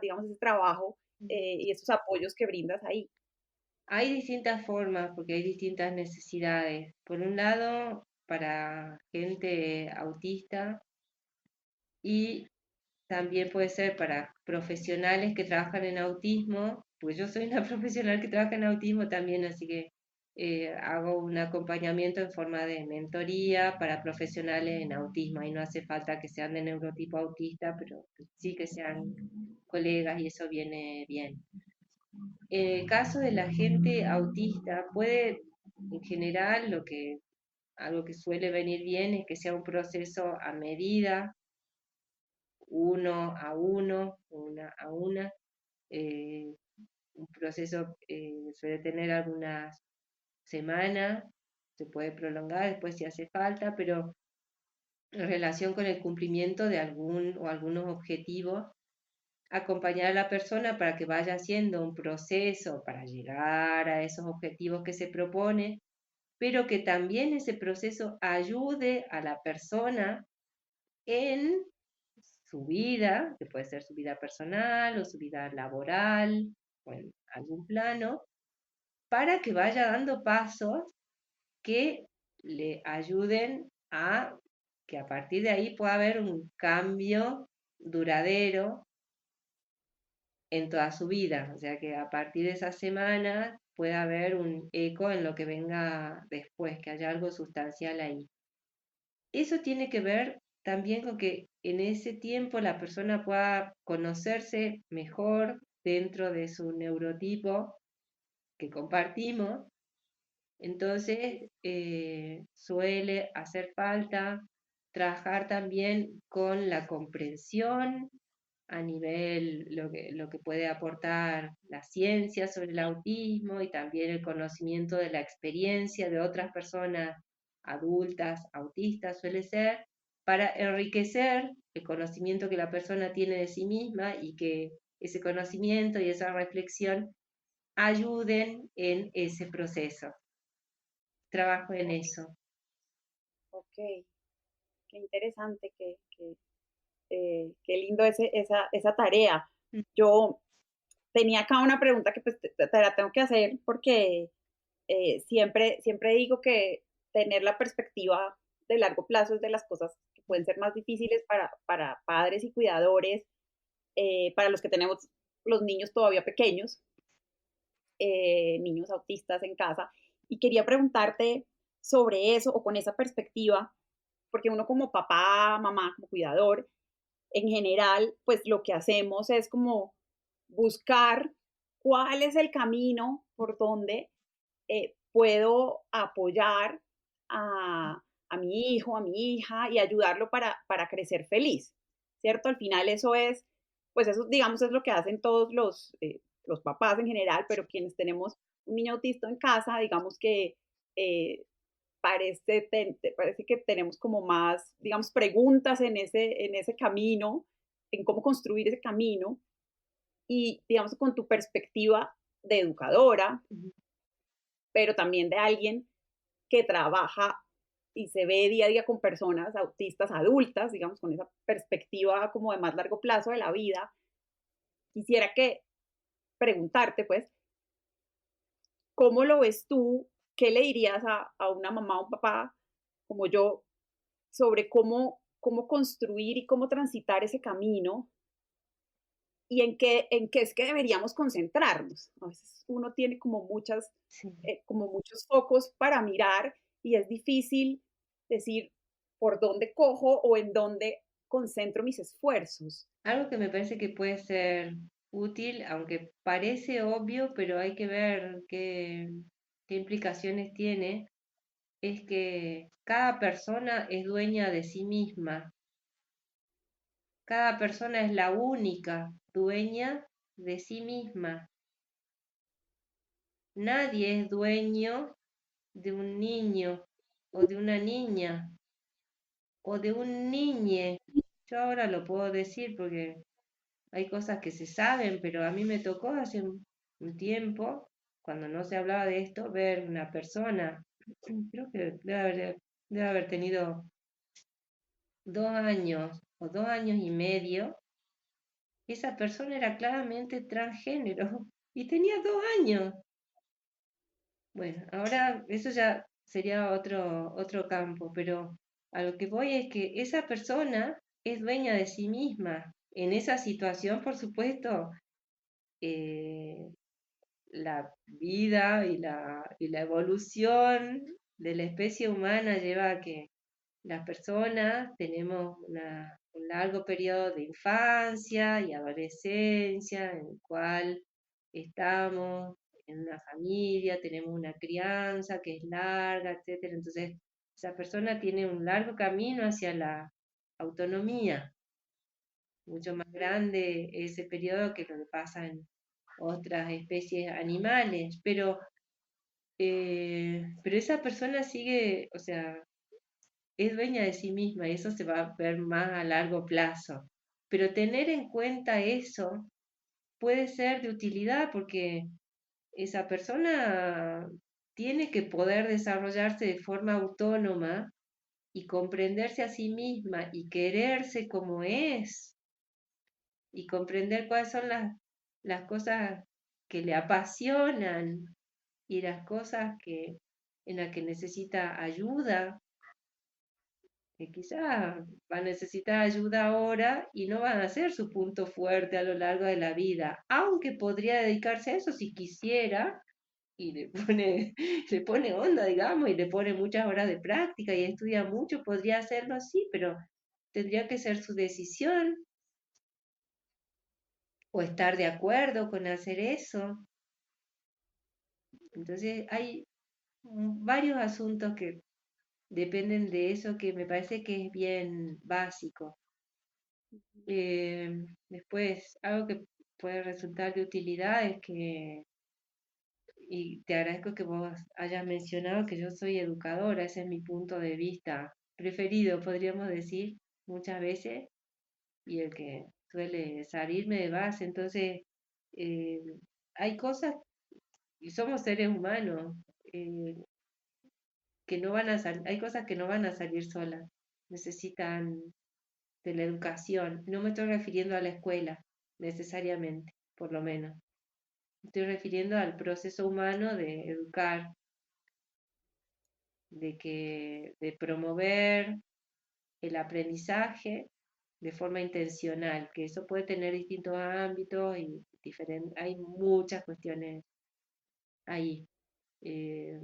digamos, ese trabajo y esos apoyos que brindas ahí. Hay distintas formas porque hay distintas necesidades. Por un lado, para gente autista y también puede ser para profesionales que trabajan en autismo, pues yo soy una profesional que trabaja en autismo también, así que hago un acompañamiento en forma de mentoría para profesionales en autismo. Y no hace falta que sean de neurotipo autista, pero sí que sean colegas y eso viene bien. En el caso de la gente autista, puede, en general, lo que algo que suele venir bien es que sea un proceso a medida, uno a uno, una a una. eh, un proceso suele tener algunas semanas, se puede prolongar después si hace falta, pero en relación con el cumplimiento de algún o algunos objetivos, acompañar a la persona para que vaya haciendo un proceso para llegar a esos objetivos que se propone, pero que también ese proceso ayude a la persona en su vida, que puede ser su vida personal o su vida laboral o en algún plano, para que vaya dando pasos que le ayuden a que a partir de ahí pueda haber un cambio duradero en toda su vida. O sea que a partir de esa semana pueda haber un eco en lo que venga después, que haya algo sustancial ahí. Eso tiene que ver también con que en ese tiempo la persona pueda conocerse mejor dentro de su neurotipo que compartimos. Entonces, suele hacer falta trabajar también con la comprensión a nivel lo que puede aportar la ciencia sobre el autismo y también el conocimiento de la experiencia de otras personas adultas, autistas suele ser, para enriquecer el conocimiento que la persona tiene de sí misma y que ese conocimiento y esa reflexión ayuden en ese proceso. Trabajo en Ok, eso. ok, qué interesante, qué lindo esa tarea. Yo tenía acá una pregunta que pues te la tengo que hacer porque siempre digo que tener la perspectiva de largo plazo es de las cosas que pueden ser más difíciles para padres y cuidadores, para los que tenemos los niños todavía pequeños, niños autistas en casa. Y quería preguntarte sobre eso o con esa perspectiva, porque uno como papá, mamá, como cuidador, en general, pues lo que hacemos es como buscar cuál es el camino por donde puedo apoyar a mi hijo, a mi hija y ayudarlo para crecer feliz, ¿cierto? Al final eso es, pues eso digamos es lo que hacen todos los papás en general, pero quienes tenemos un niño autista en casa, digamos que eh, parece que tenemos como más, digamos, preguntas en ese camino, en cómo construir ese camino y, digamos, con tu perspectiva de educadora, pero también de alguien que trabaja y se ve día a día con personas autistas adultas, digamos, con esa perspectiva como de más largo plazo de la vida, quisiera que preguntarte, pues, ¿cómo lo ves tú? ¿Qué le dirías a una mamá o un papá como yo sobre cómo construir y cómo transitar ese camino y en qué es que deberíamos concentrarnos? A veces uno tiene Sí. como muchos focos para mirar y es difícil decir por dónde cojo o en dónde concentro mis esfuerzos. Algo que me parece que puede ser útil, aunque parece obvio, pero hay que ver qué implicaciones tiene, es que cada persona es dueña de sí misma. Cada persona es la única dueña de sí misma. Nadie es dueño de un niño o de una niña o de un niñe. Yo ahora lo puedo decir porque hay cosas que se saben, pero a mí me tocó hace un tiempo, cuando no se hablaba de esto, ver una persona, creo que debe haber tenido 2 años o 2 años y medio, y esa persona era claramente transgénero y tenía 2 años. Bueno, ahora eso ya sería otro campo, pero a lo que voy es que esa persona es dueña de sí misma. En esa situación, por supuesto, eh, la vida y la evolución de la especie humana lleva a que las personas tenemos un largo periodo de infancia y adolescencia en el cual estamos en una familia, tenemos una crianza que es larga, etcétera. Entonces, esa persona tiene un largo camino hacia la autonomía, mucho más grande ese periodo que lo que pasa en otras especies animales, pero esa persona sigue, o sea, es dueña de sí misma y eso se va a ver más a largo plazo. Pero tener en cuenta eso puede ser de utilidad porque esa persona tiene que poder desarrollarse de forma autónoma y comprenderse a sí misma y quererse como es y comprender cuáles son las cosas que le apasionan y las cosas en las que necesita ayuda, que quizá va a necesitar ayuda ahora y no van a ser su punto fuerte a lo largo de la vida, aunque podría dedicarse a eso si quisiera y le pone onda, digamos, y le pone muchas horas de práctica y estudia mucho, podría hacerlo así, pero tendría que ser su decisión o estar de acuerdo con hacer eso. Entonces hay varios asuntos que dependen de eso que me parece que es bien básico. Después, algo que puede resultar de utilidad es que, y te agradezco que vos hayas mencionado que yo soy educadora, ese es mi punto de vista preferido, podríamos decir, muchas veces, y el que suele salirme de base. Entonces, eh, hay cosas, y somos seres humanos, eh, que no van a hay cosas que no van a salir solas, necesitan de la educación. No me estoy refiriendo a la escuela, necesariamente, por lo menos. Me estoy refiriendo al proceso humano de educar, de promover el aprendizaje de forma intencional, que eso puede tener distintos ámbitos y hay muchas cuestiones ahí. Eh,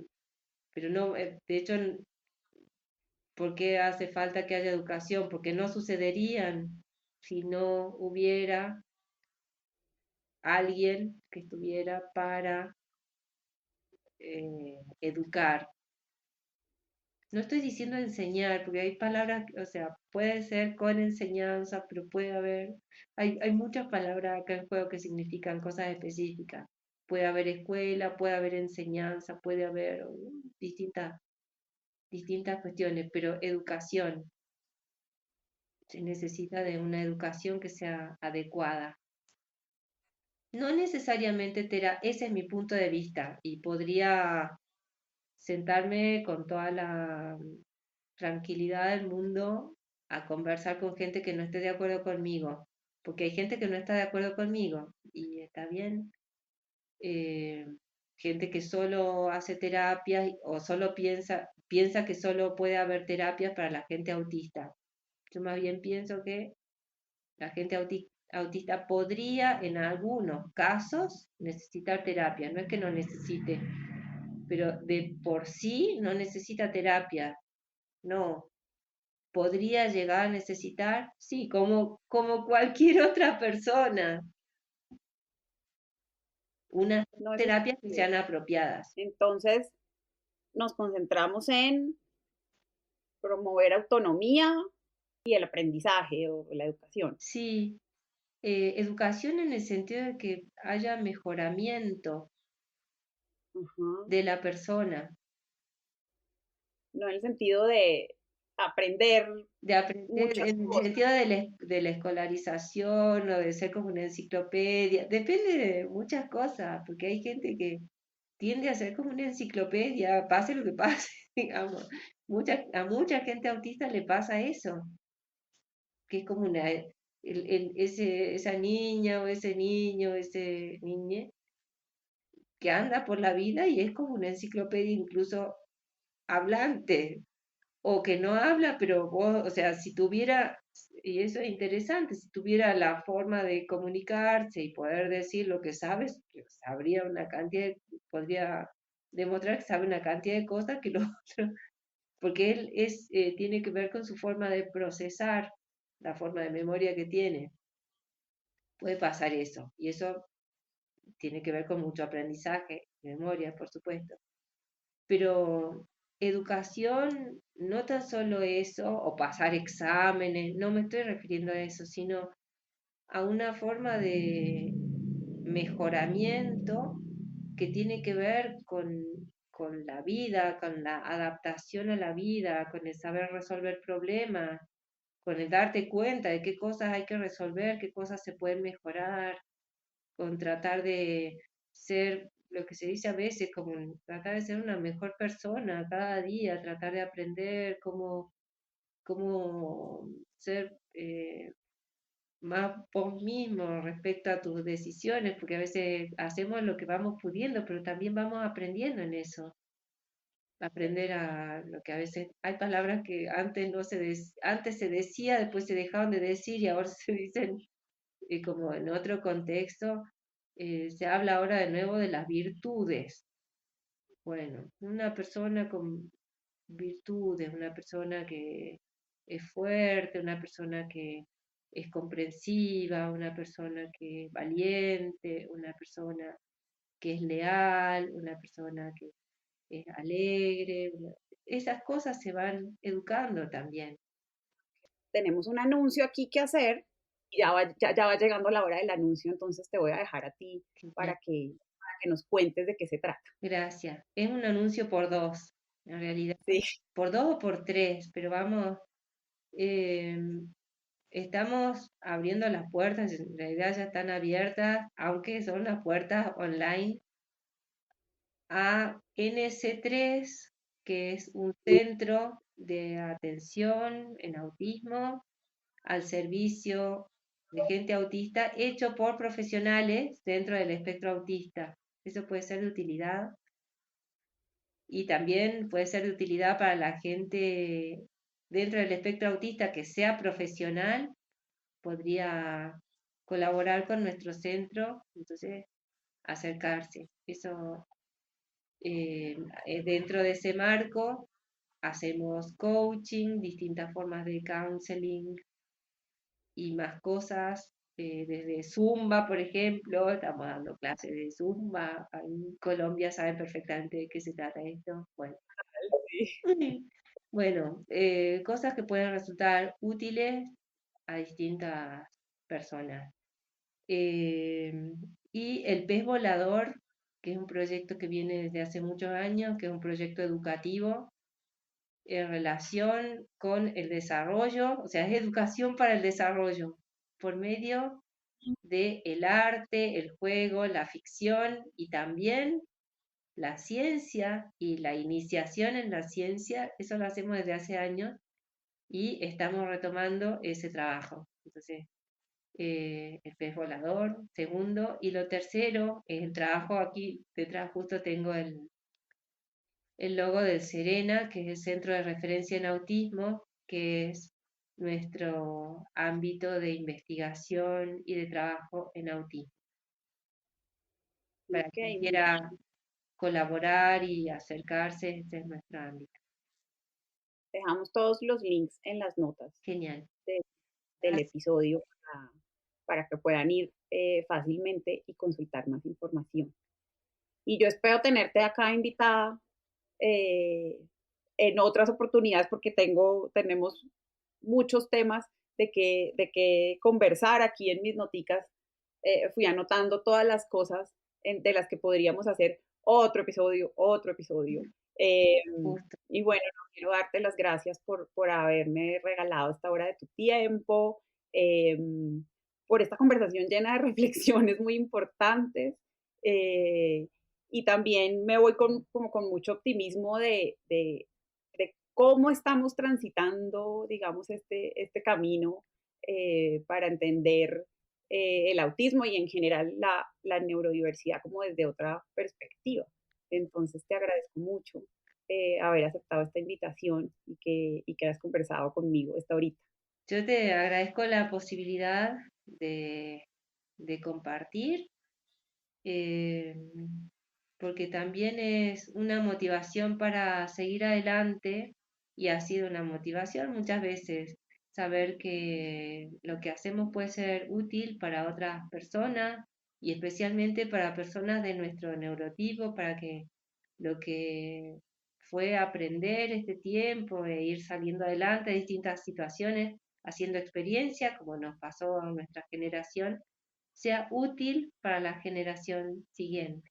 pero no, de hecho, ¿por qué hace falta que haya educación? Porque no sucederían si no hubiera alguien que estuviera para educar. No estoy diciendo enseñar, porque hay palabras, o sea, puede ser con enseñanza, pero puede haber, hay muchas palabras acá en juego que significan cosas específicas. Puede haber escuela, puede haber enseñanza, puede haber distintas cuestiones, pero educación. Se necesita de una educación que sea adecuada. No necesariamente ese es mi punto de vista y podría sentarme con toda la tranquilidad del mundo a conversar con gente que no esté de acuerdo conmigo, porque hay gente que no está de acuerdo conmigo y está bien. eh, Gente que solo hace terapias o solo piensa que solo puede haber terapias para la gente autista. Yo más bien pienso que la gente autista podría en algunos casos necesitar terapia, no es que no necesite, pero de por sí no necesita terapia, no, podría llegar a necesitar, sí, como cualquier otra persona, unas No, eso es terapias que cierto. sean apropiadas. Entonces, nos concentramos en promover autonomía y el aprendizaje o la educación. Sí, educación en el sentido de que haya mejoramiento Ajá. de la persona, No en el sentido de aprender de aprender muchas en el cosas. sentido de la escolarización o de ser como una enciclopedia, depende de muchas cosas, porque hay gente que tiende a ser como una enciclopedia, pase lo que pase, digamos. A mucha gente autista le pasa eso, que es como esa niña o ese niño, ese niñe que anda por la vida y es como una enciclopedia incluso hablante, o que no habla, pero vos, o sea, si tuviera, y eso es interesante, si tuviera la forma de comunicarse y poder decir lo que sabes, que sabría una cantidad, podría demostrar que sabe una cantidad de cosas que lo otro, porque él tiene que ver con su forma de procesar, la forma de memoria que tiene. Puede pasar eso, y eso tiene que ver con mucho aprendizaje, memoria, por supuesto. Pero educación, no tan solo eso, o pasar exámenes, no me estoy refiriendo a eso, sino a una forma de mejoramiento que tiene que ver con la vida, con la adaptación a la vida, con el saber resolver problemas, con el darte cuenta de qué cosas hay que resolver, qué cosas se pueden mejorar, con tratar de ser lo que se dice a veces, como tratar de ser una mejor persona cada día, tratar de aprender cómo ser más vos mismo respecto a tus decisiones, porque a veces hacemos lo que vamos pudiendo, pero también vamos aprendiendo en eso. Aprender a lo que a veces hay palabras que antes no antes se decía, después se dejaron de decir y ahora se dicen como en otro contexto. Se habla ahora de nuevo de las virtudes. Bueno, una persona con virtudes, una persona que es fuerte, una persona que es comprensiva, una persona que es valiente, una persona que es leal, una persona que es alegre. Esas cosas se van educando también. Tenemos un anuncio aquí que hacer y ya va llegando la hora del anuncio, entonces te voy a dejar a ti Genial. para que nos cuentes de qué se trata. Gracias. Es un anuncio por dos, en realidad. Sí, Por dos o por tres, pero vamos, eh, estamos abriendo las puertas, en realidad ya están abiertas, aunque son las puertas online, a NC3, que es un centro de atención en autismo al servicio de gente autista, hecho por profesionales dentro del espectro autista. Eso puede ser de utilidad y también puede ser de utilidad para la gente dentro del espectro autista que sea profesional, podría colaborar con nuestro centro, entonces acercarse. Eso, dentro de ese marco, hacemos coaching, distintas formas de counseling y más cosas, desde Zumba, por ejemplo, estamos dando clases de Zumba, en Colombia saben perfectamente de qué se trata esto. Bueno, sí. bueno, cosas que pueden resultar útiles a distintas personas. Eh, y el pez volador, que es un proyecto que viene desde hace muchos años, que es un proyecto educativo en relación con el desarrollo, o sea, es educación para el desarrollo, por medio de el arte, el juego, la ficción y también la ciencia y la iniciación en la ciencia. Eso lo hacemos desde hace años y estamos retomando ese trabajo. Entonces, el pez volador, segundo, y lo tercero es el trabajo aquí detrás, justo tengo el logo del Serena, que es el Centro de Referencia en Autismo, que es nuestro ámbito de investigación y de trabajo en autismo. Para Ok, quien muy quiera colaborar y acercarse, este es nuestro ámbito. dejamos todos los links en las notas Genial. de- del Gracias. episodio para que puedan ir fácilmente y consultar más información. Y yo espero tenerte acá invitada eh, en otras oportunidades porque tenemos muchos temas de que conversar aquí en mis noticas. Fui anotando todas las cosas de las que podríamos hacer otro episodio, otro episodio. Eh, Justo. y bueno, no quiero darte las gracias por haberme regalado esta hora de tu tiempo, eh, por esta conversación llena de reflexiones muy importantes. eh, y también me voy como con mucho optimismo de cómo estamos transitando, digamos, este camino para entender el autismo y en general la neurodiversidad como desde otra perspectiva. Entonces te agradezco mucho haber aceptado esta invitación y que hayas conversado conmigo esta horita. Yo te agradezco la posibilidad de compartir, eh, porque también es una motivación para seguir adelante y ha sido una motivación muchas veces saber que lo que hacemos puede ser útil para otras personas y especialmente para personas de nuestro neurotipo, para que lo que fue aprender este tiempo e ir saliendo adelante de distintas situaciones, haciendo experiencia, como nos pasó a nuestra generación, sea útil para la generación siguiente.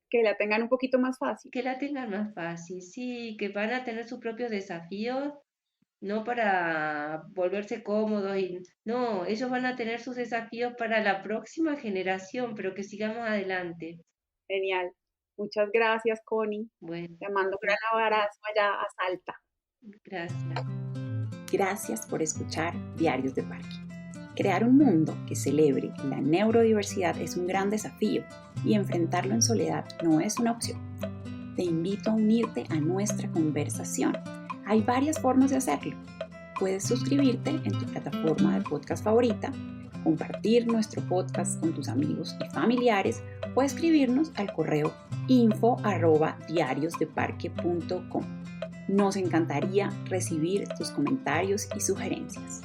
Que la tengan un poquito más fácil. Que la tengan más fácil, sí, que van a tener sus propios desafíos, no para volverse cómodos, no, ellos van a tener sus desafíos para la próxima generación, pero que sigamos adelante. Genial. Muchas gracias, Connie. Bueno, Te mando un gran abrazo allá a Salta. gracias. Gracias por escuchar Diarios de Parque. Crear un mundo que celebre la neurodiversidad es un gran desafío y enfrentarlo en soledad no es una opción. Te invito a unirte a nuestra conversación. Hay varias formas de hacerlo. Puedes suscribirte en tu plataforma de podcast favorita, compartir nuestro podcast con tus amigos y familiares o escribirnos al correo info@diariosdeparque.com. Nos encantaría recibir tus comentarios y sugerencias.